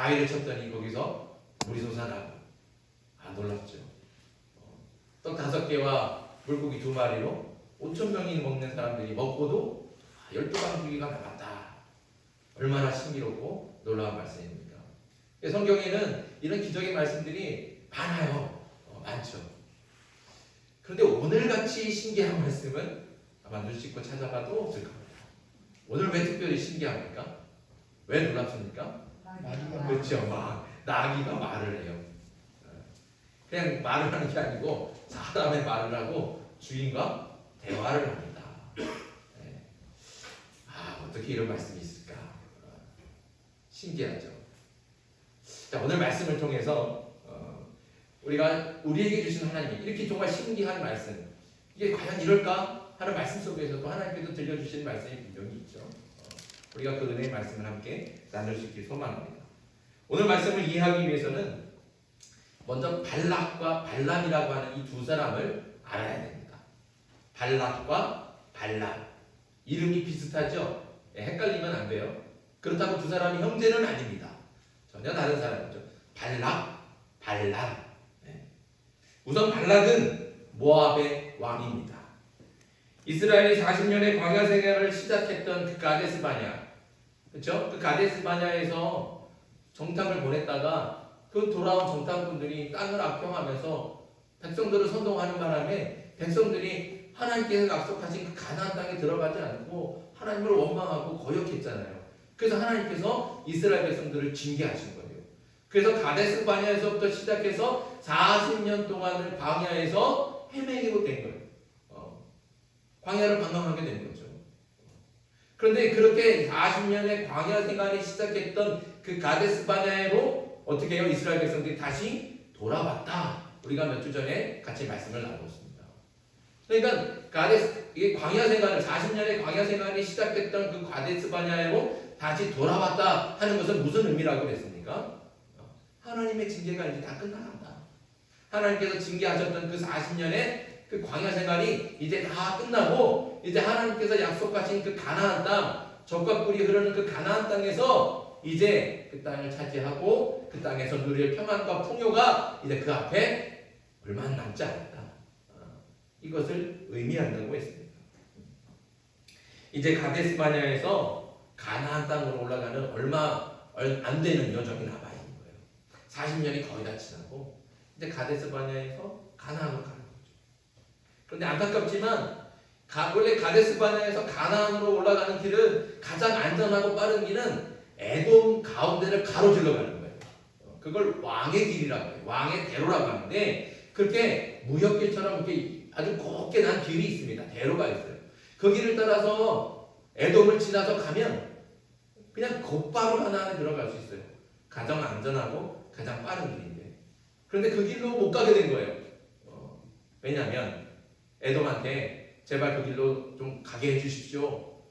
바위를 쳤더니 거기서 물이 솟아나고 놀랍죠. 떡 5개와 물고기 2마리로 5,000명이 먹는 사람들이 먹고도 12방주기가 남았다. 얼마나 신기롭고 놀라운 말씀입니까? 성경에는 이런 기적의 말씀들이 많아요. 많죠. 그런데 오늘같이 신기한 말씀은 아마 눈 씻고 찾아봐도 없을 겁니다. 오늘 왜 특별히 신기합니까? 왜 놀랍습니까? 그렇죠. 나귀가 말을 해요. 그냥 말을 하는 게 아니고 사람의 말을 하고 주인과 대화를 합니다. 어떻게 이런 말씀이 있을까? 신기하죠. 자, 오늘 말씀을 통해서 우리가 우리에게 주신 하나님이 이렇게 정말 신기한 말씀, 이게 과연 이럴까 하는 말씀 속에서 또 하나님께서 들려주신 말씀이 분명히 있죠. 우리가 그 은혜의 말씀을 함께 나눌 수 있길 소망합니다. 오늘 말씀을 이해하기 위해서는 먼저 발락과 발람이라고 하는 이 2 사람을 알아야 됩니다. 발락과 발람, 이름이 비슷하죠? 헷갈리면 안 돼요. 그렇다고 2 사람이 형제는 아닙니다. 전혀 다른 사람이죠. 발락, 발람. 우선 발락은 모압의 왕입니다. 이스라엘이 40년의 광야 생활을 시작했던 그 가데스 바냐, 그렇죠? 그 가데스 바냐에서 정탐을 보냈다가 그 돌아온 정탐꾼들이 땅을 악평하면서 백성들을 선동하는 바람에 백성들이 하나님께서 약속하신 그 가나안 땅에 들어가지 않고 하나님을 원망하고 거역했잖아요. 그래서 하나님께서 이스라엘 백성들을 징계하신 거예요. 그래서 가데스 바냐에서부터 시작해서 40년 동안을 광야에서 헤매기로 된 거예요. 광야를 방황하게 된 거죠. 그런데 그렇게 40년의 광야 생활이 시작했던 그 가데스 바냐로 어떻게 해요? 이스라엘 백성들이 다시 돌아왔다. 우리가 몇 주 전에 같이 말씀을 나눴습니다. 그러니까 이 광야 생활을 40년의 광야 생활이 시작했던 그 가데스 바냐로 다시 돌아왔다 하는 것은 무슨 의미라고 그랬습니까? 하나님의 징계가 이제 다 끝나간다. 하나님께서 징계하셨던 그 40년의 그 광야 생활이 이제 다 끝나고 이제 하나님께서 약속하신 그 가나안 땅, 젖과 꿀이 흐르는 그 가나안 땅에서 이제 그 땅을 차지하고 그 땅에서 누릴 평안과 풍요가 이제 그 앞에 얼마 남지 않았다. 이것을 의미한다고 했습니다. 이제 가데스 바냐에서 가나안 땅으로 올라가는 얼마 안 되는 여정이 남아 있는 거예요. 40년이 거의 다 지나고 이제 가데스 바냐에서 가나안으로 가는 거죠. 그런데 안타깝지만 원래 가데스 바냐에서 가나안으로 올라가는 길은 가장 안전하고 빠른 길은 에돔 가운데를 가로질러 가는 거예요. 그걸 왕의 길이라고 해요. 왕의 대로라고 하는데 그렇게 무역길처럼 이렇게 아주 곱게 난 길이 있습니다. 대로가 있어요. 그 길을 따라서 에돔을 지나서 가면 그냥 곧바로 가나안에 들어갈 수 있어요. 가장 안전하고 가장 빠른 길인데 그런데 그 길로 못 가게 된 거예요. 왜냐하면 에돔한테 제발 그 길로 좀 가게 해주십시오.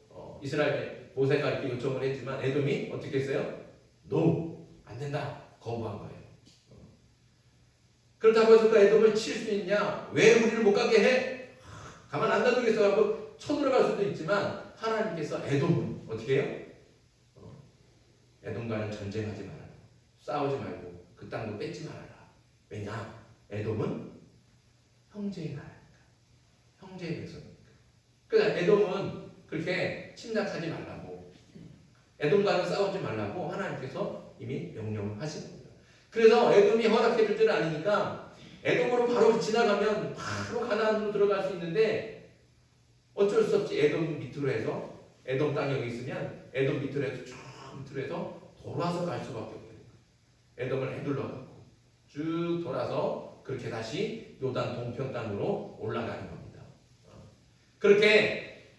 이스라엘 모세가 이렇게 요청을 했지만 에돔이 어떻게 했어요? No, 안 된다. 거부한 거예요. 그렇다고 해서 그 에돔을 칠 수 있냐? 왜 우리를 못 가게 해? 가만 안 놔두겠어 하고 쳐들어갈 수도 있지만 하나님께서 에돔은 어떻게 해요? 에돔과는 전쟁하지 말아라. 싸우지 말고 그 땅도 뺏지 말아라. 왜냐? 에돔은 형제의 나라니까. 형제의 백성이니까. 그러니까 에돔은 그렇게 침략하지 말라고, 에돔과는 싸우지 말라고 하나님께서 이미 명령을 하신 겁니다. 그래서 에돔이 허락해 줄 줄 아니까 에돔으로 바로 지나가면 바로 가나안으로 들어갈 수 있는데 어쩔 수 없이 에돔 밑으로 해서 에돔 땅이 여기 있으면 에돔 밑으로 해서 쭉 밑으로 해서 돌아서 갈 수밖에 없어요. 에돔을 해둘러갖고 쭉 돌아서 그렇게 다시 요단 동편 땅으로 올라가는 겁니다. 그렇게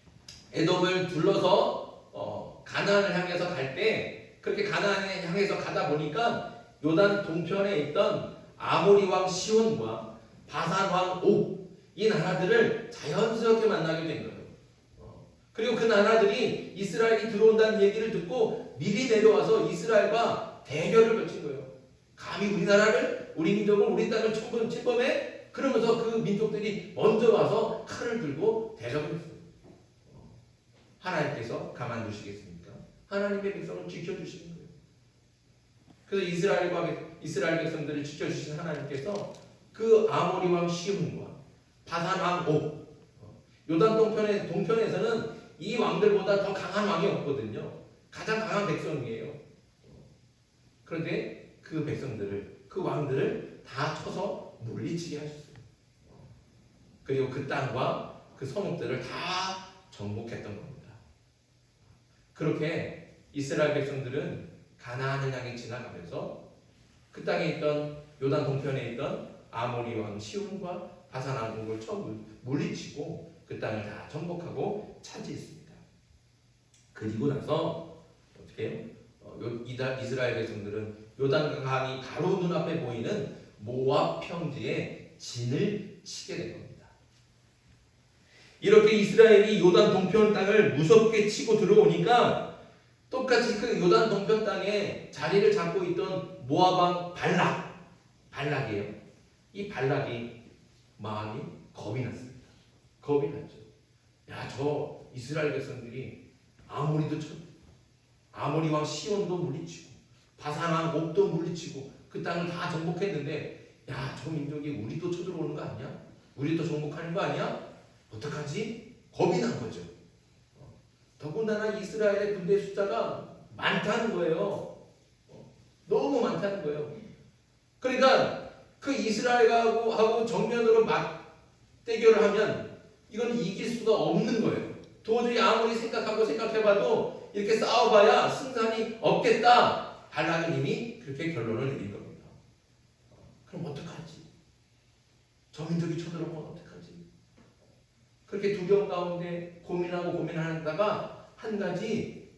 에돔을 둘러서 가나안을 향해서 갈 때 그렇게 가나안을 향해서 가다 보니까 요단 동편에 있던 아모리 왕 시온과 바산 왕 옥, 이 나라들을 자연스럽게 만나게 된 거예요. 그리고 그 나라들이 이스라엘이 들어온다는 얘기를 듣고 미리 내려와서 이스라엘과 대결을 펼친 거예요. 감히 우리나라를, 우리 민족을, 우리 땅을 침범해? 그러면서 그 민족들이 먼저 와서 칼을 들고 대적을 했어요. 하나님께서 가만두시겠습니까? 하나님의 백성을 지켜주시는 거예요. 그래서 이스라엘 백성들을 지켜주신 하나님께서 그 아모리 왕 시온과 바산 왕 옥, 요단 동편에서는 이 왕들보다 더 강한 왕이 없거든요. 가장 강한 백성이에요. 그런데 그 백성들을, 그 왕들을 다 쳐서 물리치게 하셨어요. 그리고 그 땅과 그 성읍들을 다 정복했던 겁니다. 그렇게 이스라엘 백성들은 가나안을 향해 지나가면서 그 땅에 있던 요단 동편에 있던 아모리 왕 시온과 바산 왕 옥을 처음 물리치고 그 땅을 다 정복하고 차지했습니다. 그리고 나서 어떻게 해요? 이스라엘 백성들은 요단 강이 바로 눈앞에 보이는 모압 평지에 진을 치게 된 겁니다. 이렇게 이스라엘이 요단 동편 땅을 무섭게 치고 들어오니까 똑같이 그 요단 동편 땅에 자리를 잡고 있던 모압 왕 발락이에요. 이 발락이 마음이 겁이 났습니다. 겁이 났죠. 야, 저 이스라엘 백성들이 아모리 왕 시온도 물리치고 바산 왕 옥도 물리치고 그 땅을 다 정복했는데, 야, 저 민족이 우리도 쳐들어오는 거 아니야? 우리도 정복하는 거 아니야? 어떡하지? 겁이 난 거죠. 더군다나 이스라엘의 군대 숫자가 많다는 거예요. 너무 많다는 거예요. 그러니까 그 이스라엘하고 정면으로 맞대결을 하면 이건 이길 수가 없는 거예요. 도저히 아무리 생각해봐도 이렇게 싸워봐야 승산이 없겠다. 발락은 이미 그렇게 결론을 내린 겁니다. 그럼 어떡하지? 저 민족이 쳐들어오면 어떡하지? 그렇게 두려움 가운데 고민하다가 한 가지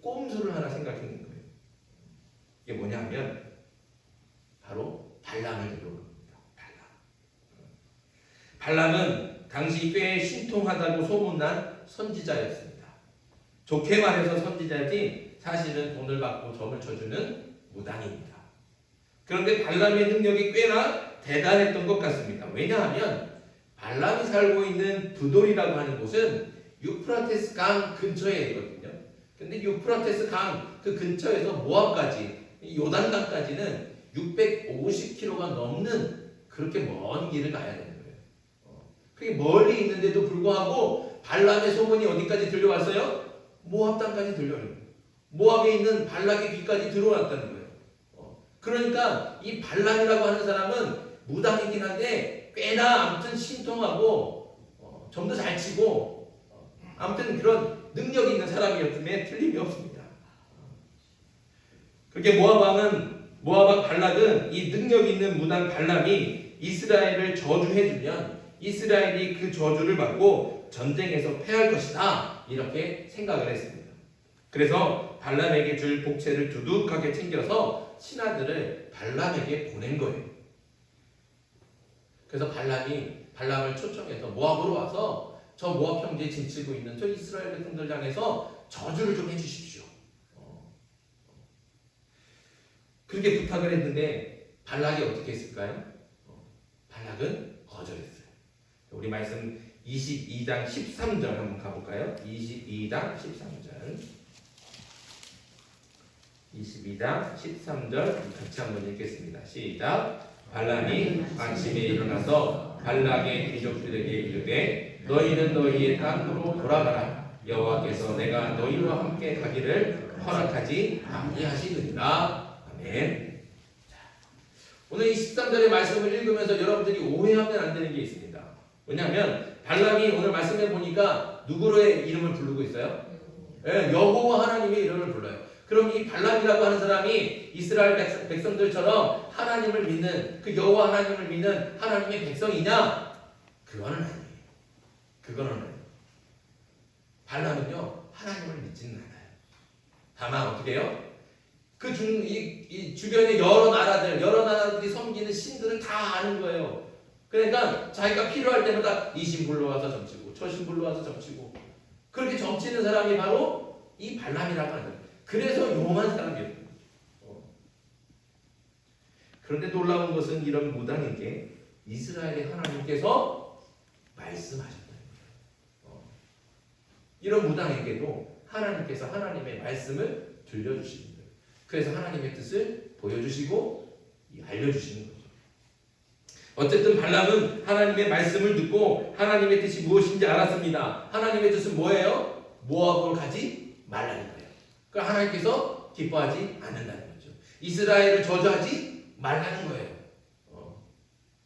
꼼수를 하나 생각했는 거예요. 이게 뭐냐면 바로 발람을 데려오는 겁니다. 발람은 당시 꽤 신통하다고 소문난 선지자였습니다. 좋게 말해서 선지자지 사실은 돈을 받고 점을 쳐주는 무당입니다. 그런데 발람의 능력이 꽤나 대단했던 것 같습니다. 왜냐하면 발람이 살고 있는 부돌이라고 하는 곳은 유프라테스 강 근처에 있거든요. 근데 유프라테스 강 그 근처에서 모압까지, 요단강까지는 650km가 넘는 그렇게 먼 길을 가야 되는 거예요. 그게 멀리 있는데도 불구하고 발람의 소문이 어디까지 들려왔어요? 모압 땅까지 들려와요. 모압에 있는 발락의 귀까지 들어왔다는 거예요. 그러니까 이 발람이라고 하는 사람은 무당이긴 한데 꽤나 아무튼 신통하고 점도 잘 치고 아무튼 그런 능력 있는 사람이었음에 틀림이 없습니다. 그렇게 모압 왕 발락은 이 능력 있는 무당 발람이 이스라엘을 저주해주면 이스라엘이 그 저주를 받고 전쟁에서 패할 것이다, 이렇게 생각을 했습니다. 그래서 발람에게 줄 복채를 두둑하게 챙겨서 신하들을 발람에게 보낸 거예요. 그래서 발람을 초청해서 모압으로 와서 저 모압 평지에 진치고 있는 저 이스라엘 백성들 향해서 저주를 좀 해주십시오. 그렇게 부탁을 했는데 발락이 어떻게 했을까요? 발락은 거절했어요. 우리 말씀 22장 13절 한번 가볼까요? 22장 13절 22장 13절 같이 한번 읽겠습니다. 시작. 발람이 아침에 일어나서 발락의 귀족들에게 이르되 너희는 너희의 땅으로 돌아가라. 여호와께서 내가 너희와 함께 가기를 허락하지 아니하시느니라. 아멘. 오늘 이 13절의 말씀을 읽으면서 여러분들이 오해하면 안 되는 게 있습니다. 왜냐하면 발람이 오늘 말씀해 보니까 누구의 이름을 부르고 있어요? 여호와 하나님의 이름을 불러요. 그럼 이 발람이라고 하는 사람이 이스라엘 백성들처럼 하나님을 믿는, 그 여호와 하나님을 믿는 하나님의 백성이냐? 그거는 아니에요. 발람은요, 하나님을 믿지는 않아요. 다만 어떻게 해요? 이 주변의 여러 나라들이 섬기는 신들을 다 아는 거예요. 그러니까 자기가 필요할 때마다 이 신 불러와서 점치고 저 신 불러와서 점치고 그렇게 점치는 사람이 바로 이 발람이라고 하는 거예요. 그래서 용한 사람이에요. 그런데 놀라운 것은 이런 무당에게 이스라엘의 하나님께서 말씀하셨다는 거예요. 이런 무당에게도 하나님께서 하나님의 말씀을 들려주십니다. 그래서 하나님의 뜻을 보여주시고 알려주시는 거죠. 어쨌든 발람은 하나님의 말씀을 듣고 하나님의 뜻이 무엇인지 알았습니다. 하나님의 뜻은 뭐예요? 모압으로 가지 말라는 거예요. 그러니까 하나님께서 기뻐하지 않는다는 거죠. 이스라엘을 저주하지 말라는 거예요.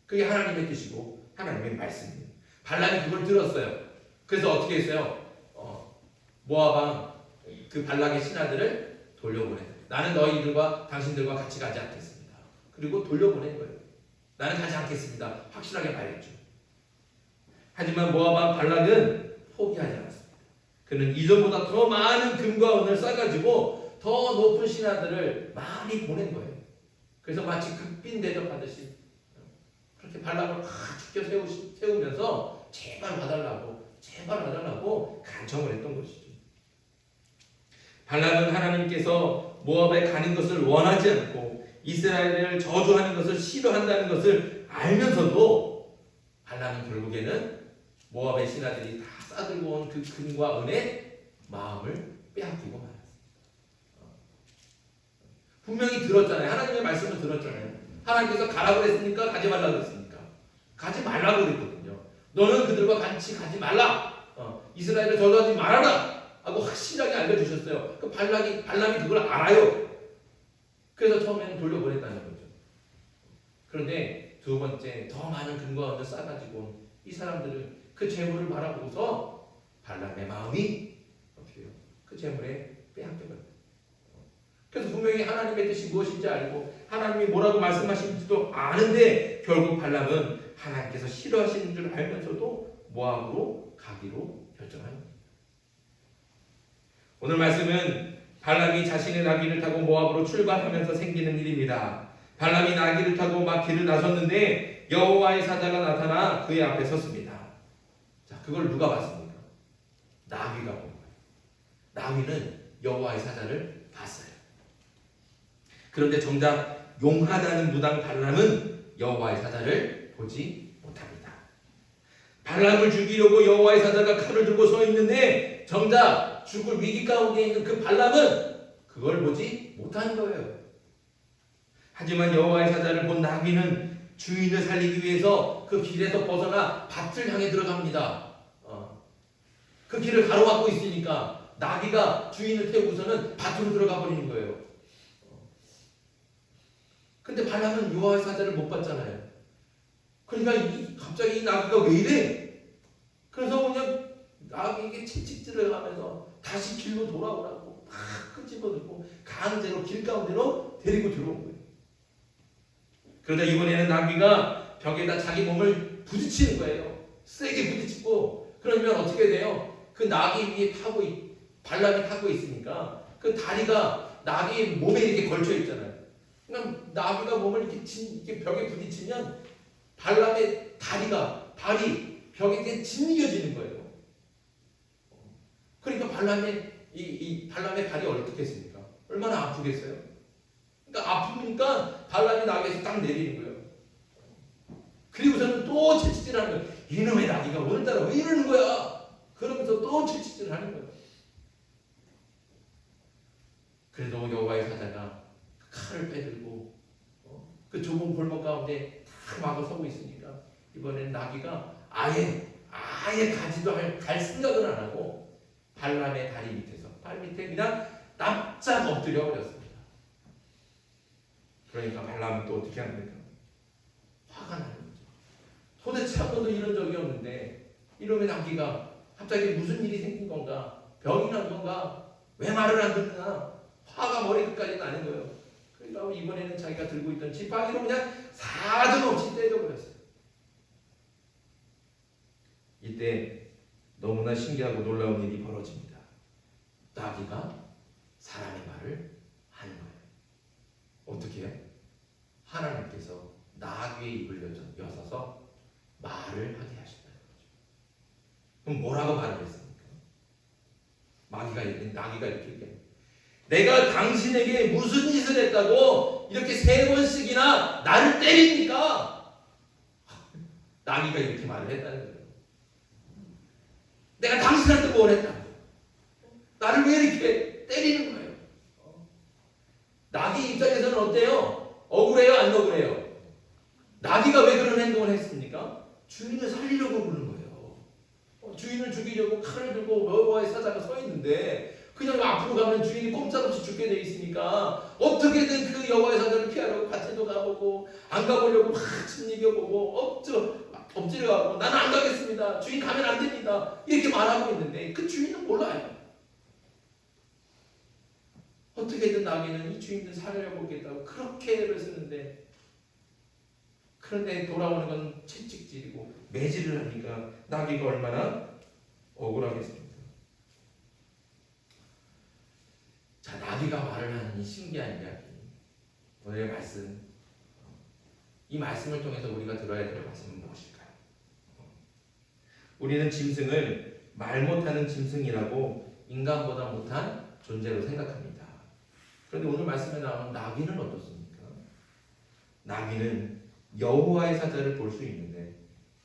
그게 하나님의 뜻이고 하나님의 말씀이에요. 발람이 그걸 들었어요. 그래서 어떻게 했어요? 모압 왕 그 발락의 신하들을 돌려보내. 나는 너희들과 당신들과 같이 가지 않겠습니다. 그리고 돌려보낸 거예요. 나는 가지 않겠습니다. 확실하게 말했죠. 하지만 모압 왕 발락은 포기하지 않았습니다. 그는 이전보다 더 많은 금과 은을 싸가지고 더 높은 신하들을 많이 보낸 거예요. 그래서 마치 극빈 대접하듯이 그렇게 발락을 막 죽여 세우면서 제발 와달라고 간청을 했던 것이죠. 발락은 하나님께서 모압에 가는 것을 원하지 않고 이스라엘을 저주하는 것을 싫어한다는 것을 알면서도 발락은 결국에는 모압의 신하들이 다 싸들고 온 그 금과 은의 마음을 빼앗기고 말았습니다. 분명히 들었잖아요. 하나님의 말씀을 들었잖아요. 하나님께서 가라고 그랬습니까? 가지 말라고 그랬습니까? 가지 말라고 그랬거든요. 너는 그들과 같이 가지 말라. 이스라엘을 저주하지 말아라. 하고 확실하게 알려주셨어요. 그 발람이 그걸 알아요. 그래서 처음에는 돌려보냈다는 거죠. 그런데 두 번째 더 많은 금과 은을 싸가지고 이 사람들은 그 재물을 바라보고서 발람의 마음이 어떻게 해요? 그 재물에 빼앗겨버려요. 그래서 분명히 하나님의 뜻이 무엇인지 알고 하나님이 뭐라고 말씀하시는지도 아는데 결국 발람은 하나님께서 싫어하시는 줄 알면서도 모압으로 가기로 결정합니다. 오늘 말씀은 발람이 자신의 나귀를 타고 모압으로 출발하면서 생기는 일입니다. 발람이 나귀를 타고 막 길을 나섰는데 여호와의 사자가 나타나 그의 앞에 섰습니다. 자, 그걸 누가 봤습니까? 나귀가 본 거예요. 나귀는 여호와의 사자를 봤어요. 그런데 정작 용하다는 무당 발람은 여호와의 사자를 보지 못합니다. 발람을 죽이려고 여호와의 사자가 칼을 들고 서 있는데 정작 죽을 위기 가운데 있는 그 발람은 그걸 보지 못하는 거예요. 하지만 여호와의 사자를 본 나귀는 주인을 살리기 위해서 그 길에서 벗어나 밭을 향해 들어갑니다. 그 길을 가로막고 있으니까 나귀가 주인을 태우고서는 밭으로 들어가 버리는 거예요. 근데 발람은 여호와의 사자를 못 봤잖아요. 그러니까 갑자기 이 나귀가 왜 이래? 그래서 그냥 나귀에게 채찍질을 하면서 다시 길로 돌아오라고 막 끄집어들고 강제로 길 가운데로 데리고 들어온 거예요. 그러다 이번에는 나귀가 벽에다 자기 몸을 부딪히는 거예요. 세게 부딪히고 그러면 어떻게 돼요? 그 나귀 위에 발람이 타고 있으니까 그 다리가 나귀 몸에 이렇게 걸쳐 있잖아요. 그러니까 나귀가 몸을 이렇게 벽에 부딪히면 발람의 발이 벽에 짓이겨지는 거예요. 그러니까 발람의 발이 어떻겠습니까? 얼마나 아프겠어요? 그러니까 아프니까 발람이 나귀에서 딱 내리는 거예요. 그리고서는 또 채찍질하는 거예요. 이놈의 나귀가 오늘따라 왜 이러는 거야? 그러면서 또 채찍질하는 거예요. 그래도 여호와의 사자가 칼을 빼들고 그 좁은 골목 가운데 다 막아 서고 있으니까 이번엔 나귀가 아예 가지도 갈 생각을 안 하고 발람의 다리 밑에서 발 밑에 그냥 납작 엎드려 버렸습니다. 그러니까 발람은 또 어떻게 합니까? 화가 나는 거죠. 도대체 한 번도 이런 적이 없는데 이놈의 나귀가 갑자기 무슨 일이 생긴 건가? 병이 난 건가? 왜 말을 안 듣나? 화가 머리끝까지 나는 거예요. 그러니까 이번에는 자기가 들고 있던 지팡이로 그냥 사정없이 때려버렸어요. 이때 너무나 신기하고 놀라운 일이 벌어집니다. 나귀가 사람의 말을 하는 거예요. 어떻게 해요? 하나님께서 나귀의 입을 여서서 말을 하게 하신다는 거죠. 그럼 뭐라고 말을 했습니까? 나귀가 이렇게 얘기해요. 내가 당신에게 무슨 짓을 했다고 이렇게 3번씩이나 나를 때립니까? 나귀가 이렇게 말을 했다는 거예요. 내가 당신한테 뭘 했다고? 나를 왜 이렇게 때리는 거예요? 나귀 입장에서는 어때요? 억울해요? 안 억울해요? 나귀가 왜 그런 행동을 했습니까? 주인을 살리려고 그러는 거예요. 주인을 죽이려고 칼을 들고 여호와의 사자가 서 있는데 그냥 앞으로 가면 주인이 꼼짝없이 죽게 돼 있으니까 어떻게든 그 여호와의 사자를 피하려고 밭에도 가보고 안 가보려고 막 짓이겨보고 엎드려 가고 나는 안 가겠습니다. 주인 가면 안 됩니다. 이렇게 말하고 있는데 그 주인은 몰라요. 어떻게든 나귀는 이 주인을 살려보겠다고 그렇게 애를 쓰는데 그런데 돌아오는 건 채찍질이고 매질을 하니까 나귀가 얼마나 억울하겠습니까? 자, 나귀가 말을 하는 이 신기한 이야기, 오늘의 말씀, 이 말씀을 통해서 우리가 들어야 될 말씀은 무엇일까요? 우리는 짐승을 말 못하는 짐승이라고 인간보다 못한 존재로 생각합니다. 그런데 오늘 말씀에 나오는 나귀는 어떻습니까? 나귀는 여호와의 사자를 볼 수 있는데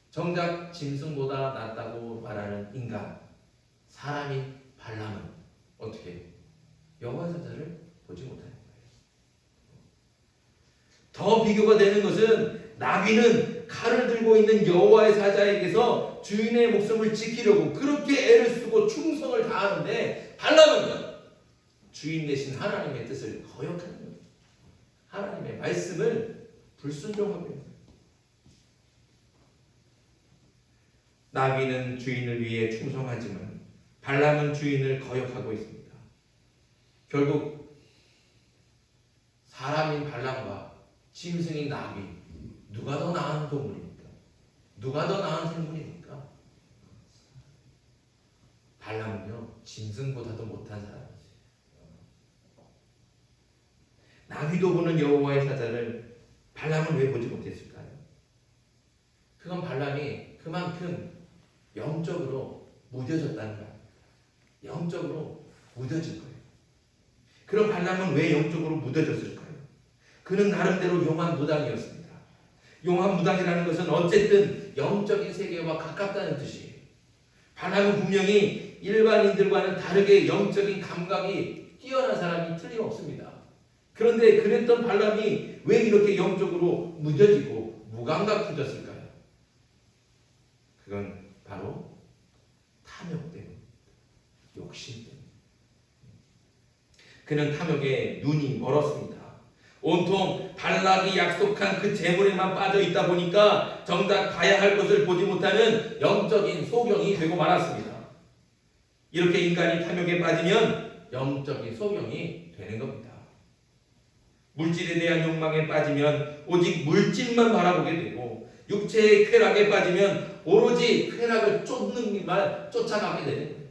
정작 짐승보다 낫다고 말하는 인간, 사람인 발람은 어떻게 여호와의 사자를 보지 못하는 거예요. 더 비교가 되는 것은 나귀는 칼을 들고 있는 여호와의 사자에게서 주인의 목숨을 지키려고 그렇게 애를 쓰고 충성을 다하는데 발람은요, 주인 대신 하나님의 뜻을 거역하는 거예요. 하나님의 말씀을 불순종하고 있는 거예요. 나귀는 주인을 위해 충성하지만 발람은 주인을 거역하고 있습니다. 결국 사람인 발람과 짐승인 나귀, 누가 더 나은 동물입니까? 누가 더 나은 생물입니까? 발람은요, 짐승보다도 못한 사람이지. 나귀도 보는 여호와의 사자를 발람은 왜 보지 못했을까요? 그건 발람이 그만큼 영적으로 무뎌졌다는 거예요. 영적으로 무뎌진 거예요. 그럼 발람은 왜 영적으로 무뎌졌을까요? 그는 나름대로 용암무당이었습니다. 용암무당이라는 것은 어쨌든 영적인 세계와 가깝다는 뜻이에요. 발람은 분명히 일반인들과는 다르게 영적인 감각이 뛰어난 사람이 틀림없습니다. 그런데 그랬던 발람이 왜 이렇게 영적으로 무뎌지고 무감각해졌을까요? 그건 바로 탐욕 때문입니다. 욕심 때문입니다. 그는 탐욕에 눈이 멀었습니다. 온통 발락이 약속한 그 재물에만 빠져 있다 보니까 정작 봐야 할 것을 보지 못하는 영적인 소경이 되고 말았습니다. 이렇게 인간이 탐욕에 빠지면 영적인 소경이 되는 겁니다. 물질에 대한 욕망에 빠지면 오직 물질만 바라보게 되고 육체의 쾌락에 빠지면 오로지 쾌락을 쫓는 길만 쫓아가게 되는 거예요.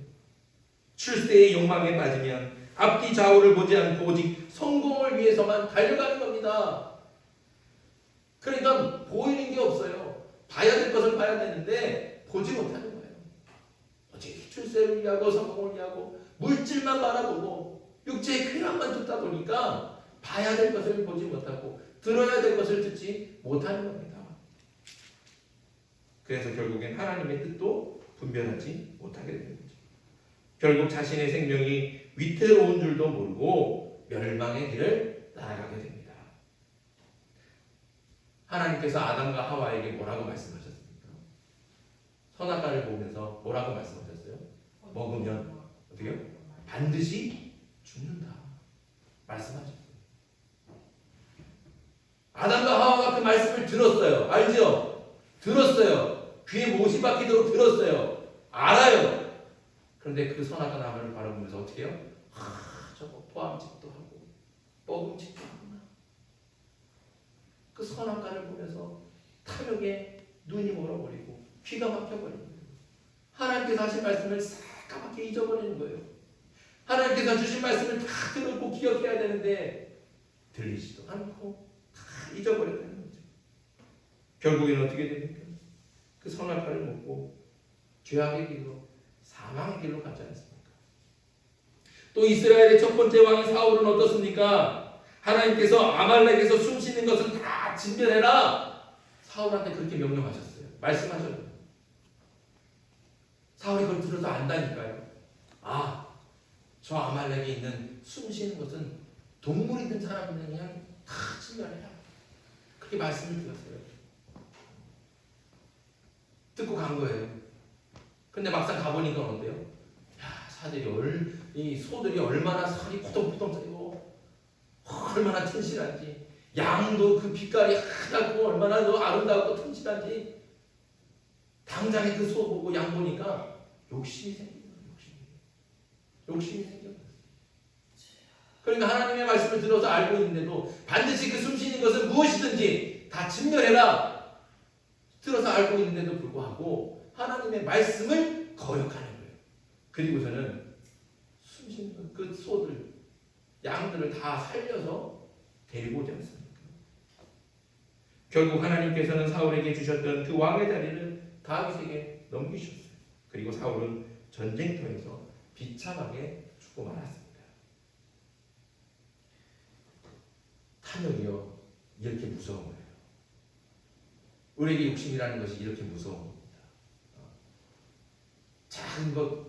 출세의 욕망에 빠지면 앞뒤 좌우를 보지 않고 오직 성공을 위해서만 달려가는 겁니다. 그러니까 보이는 게 없어요. 봐야 될 것을 봐야 되는데 보지 못하는 거예요. 오직 출세를 위하고 성공을 위하고 물질만 바라보고 육체의 쾌락만 쫓다 보니까 봐야 될 것을 보지 못하고 들어야 될 것을 듣지 못하는 겁니다. 그래서 결국엔 하나님의 뜻도 분별하지 못하게 되는 거죠. 결국 자신의 생명이 위태로운 줄도 모르고 멸망의 길을 따라가게 됩니다. 하나님께서 아담과 하와에게 뭐라고 말씀하셨습니까? 선악과를 보면서 뭐라고 말씀하셨어요? 먹으면 어떻게요? 반드시 죽는다 말씀하셨어요. 아담과 하와가 그 말씀을 들었어요. 알죠? 들었어요. 귀에 못이 박히도록 들었어요. 알아요. 그런데 그 선악과 나무를 바라보면서 어떻게 해요? 저거 포함직도 하고 뻐금직도 하구나. 그 선악과를 보면서 탐욕에 눈이 멀어버리고 귀가 막혀버리는 거예요. 하나님께서 하신 말씀을 새까맣게 잊어버리는 거예요. 하나님께서 주신 말씀을 다 들었고 기억해야 되는데 들리지도 않고 다 잊어버렸다는 거죠. 결국에는 어떻게 됩니까? 그 선악과를 먹고 죄악의 길로 사망의 길로 가지 않습니까? 또 이스라엘의 첫 번째 왕인 사울은 어떻습니까? 하나님께서 아말렉에서 숨쉬는 것을 다 진멸해라. 사울한테 그렇게 명령하셨어요. 말씀하셨어요. 사울이 그걸 들어서 안다니까요. 아, 저 아말렉에 있는 숨쉬는 것은 동물이든 사람이든 그냥 다 침멸해라. 그렇게 말씀을 드렸어요. 듣고 간 거예요. 근데 막상 가보니까 어때요? 야, 이 소들이 얼마나 살이 포동포동 쪄고 얼마나 튼실한지, 양도 그 빛깔이 하얗고 얼마나 더 아름답고 튼실한지. 당장에 그 소 보고 양 보니까 욕심이 생겨요. 욕심이 생겨요. 그러니까 하나님의 말씀을 들어서 알고 있는데도 반드시 그 숨쉬는 것은 무엇이든지 다 진멸해라. 들어서 알고 있는데도 불구하고 하나님의 말씀을 거역하는 거예요. 그리고서는 숨쉬는 그 소들, 양들을 다 살려서 데리고 오지 않습니까? 결국 하나님께서는 사울에게 주셨던 그 왕의 자리를 다윗에게 넘기셨어요. 그리고 사울은 전쟁터에서 비참하게 죽고 말았습니다. 탐욕이요, 이렇게 무서운 거예요. 우리에게 욕심이라는 것이 이렇게 무서운 겁니다. 작은 것,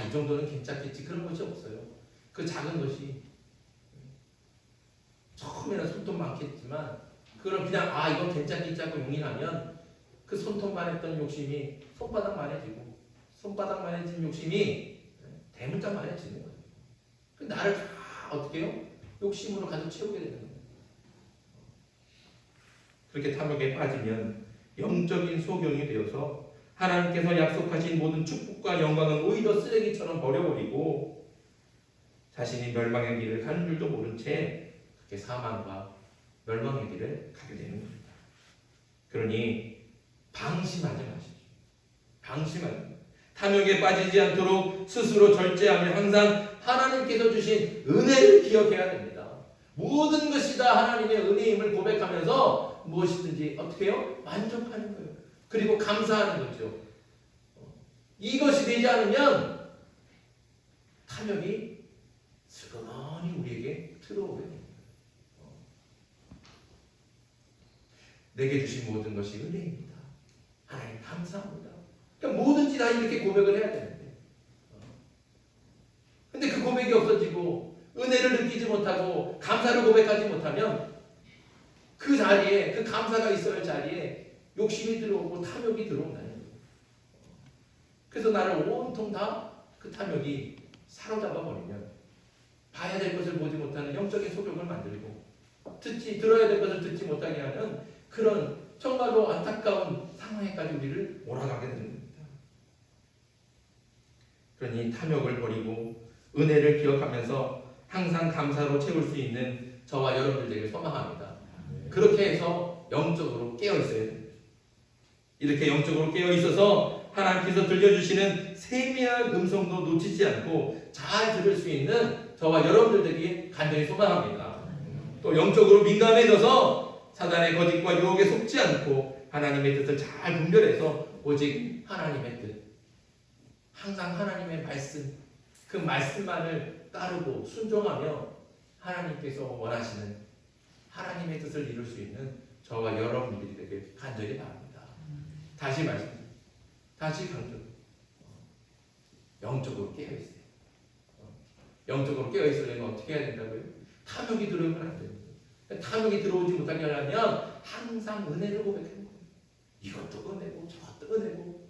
이 정도는 괜찮겠지, 그런 것이 없어요. 그 작은 것이 처음에는 손톱 많겠지만 그걸 그냥 이건 괜찮겠지 하고 용인하면 그 손톱만 했던 욕심이 손바닥만해지고 손바닥만해진 욕심이 대문짝만해지는 거예요. 그 나를 다 어떻게 해요? 욕심으로 가득 채우게 되는 거예요. 그렇게 탐욕에 빠지면 영적인 소경이 되어서 하나님께서 약속하신 모든 축복과 영광은 오히려 쓰레기처럼 버려버리고 자신이 멸망의 길을 가는 줄도 모른 채 그렇게 사망과 멸망의 길을 가게 되는 겁니다. 그러니 방심하지 마십시오. 방심하지. 탐욕에 빠지지 않도록 스스로 절제하며 항상 하나님께서 주신 은혜를 기억해야 됩니다. 모든 것이 다 하나님의 은혜임을 고백하면서 무엇이든지 어떻게 해요? 만족하는 거예요. 그리고 감사하는 거죠. 이것이 되지 않으면 탐욕이 슬그머니 우리에게 들어오게 됩니다. 내게 주신 모든 것이 은혜입니다. 하나님 감사합니다. 그러니까 뭐든지 다 이렇게 고백을 해야 되는데, 근데 그 고백이 없어지고 은혜를 느끼지 못하고 감사를 고백하지 못하면 그 자리에, 그 감사가 있어야 할 자리에 욕심이 들어오고 탐욕이 들어온다는 거예요. 그래서 나를 온통 다 그 탐욕이 사로잡아 버리면 봐야 될 것을 보지 못하는 영적인 소욕을 만들고 들어야 될 것을 듣지 못하게 하는 그런 정말로 안타까운 상황에까지 우리를 몰아가게 되는 겁니다. 그러니 탐욕을 버리고 은혜를 기억하면서 항상 감사로 채울 수 있는 저와 여러분들에게 소망합니다. 그렇게 해서 영적으로 깨어 있어야 됩니다. 이렇게 영적으로 깨어 있어서 하나님께서 들려주시는 세미한 음성도 놓치지 않고 잘 들을 수 있는 저와 여러분들에게 간절히 소망합니다. 또 영적으로 민감해져서 사단의 거짓과 유혹에 속지 않고 하나님의 뜻을 잘 분별해서 오직 하나님의 뜻, 항상 하나님의 말씀, 그 말씀만을 따르고 순종하며 하나님께서 원하시는 하나님의 뜻을 이룰 수 있는 저와 여러분들이 되길 간절히 바랍니다. 다시 말씀드립니다. 다시 강조. 영적으로 깨어있어요. 영적으로 깨어있으려면 어떻게 해야 된다고요? 탐욕이 들어오면 안 됩니다. 탐욕이 들어오지 못하게 하려면 항상 은혜를 고백하는 거예요. 이것도 은혜고 저것도 은혜고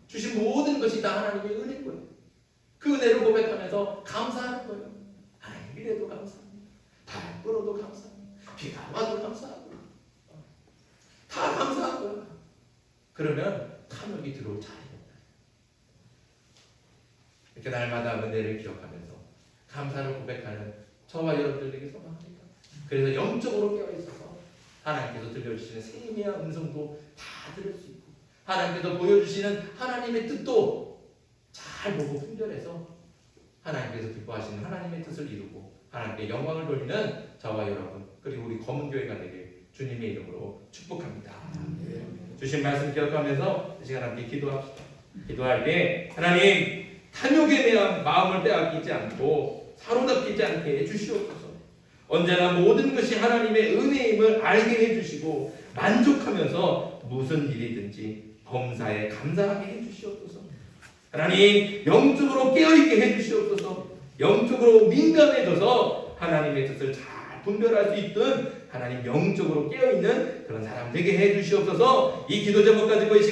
주신 모든 것이 다 하나님의 은혜인 거예요. 그 은혜를 고백하면서 감사하는 거예요. 하나님 이래도 감사합니다. 바람 불어도 감사합니다. 비가 와도 감사하고 다 감사한 거예요. 그러면 탐욕이 들어올 자리입니다. 이렇게 날마다 은혜를 기억하면서 감사를 고백하는 저와 여러분들에게 소망합니다. 그래서 영적으로 깨어있어서 하나님께서 들려주시는 세미한 음성도 다 들을 수 있고 하나님께서 보여주시는 하나님의 뜻도 잘 보고 분별해서 하나님께서 기뻐하시는 하나님의 뜻을 이루고 하나님께 영광을 돌리는 저와 여러분 그리고 우리 검은교회가 되길 주님의 이름으로 축복합니다. 주신 말씀 기억하면서 이 시간 함께 기도합시다. 기도할 때 하나님 탐욕에 대한 마음을 빼앗기지 않고 사로잡히지 않게 해주시옵소서. 언제나 모든 것이 하나님의 은혜임을 알게 해주시고 만족하면서 무슨 일이든지 범사에 감사하게 해주시옵소서. 하나님 영적으로 깨어있게 해주시옵소서. 영적으로 민감해져서 하나님의 뜻을 잘 분별할 수 있든 하나님 영적으로 깨어있는 그런 사람 되게 해 주시옵소서. 이 기도 제목 가지고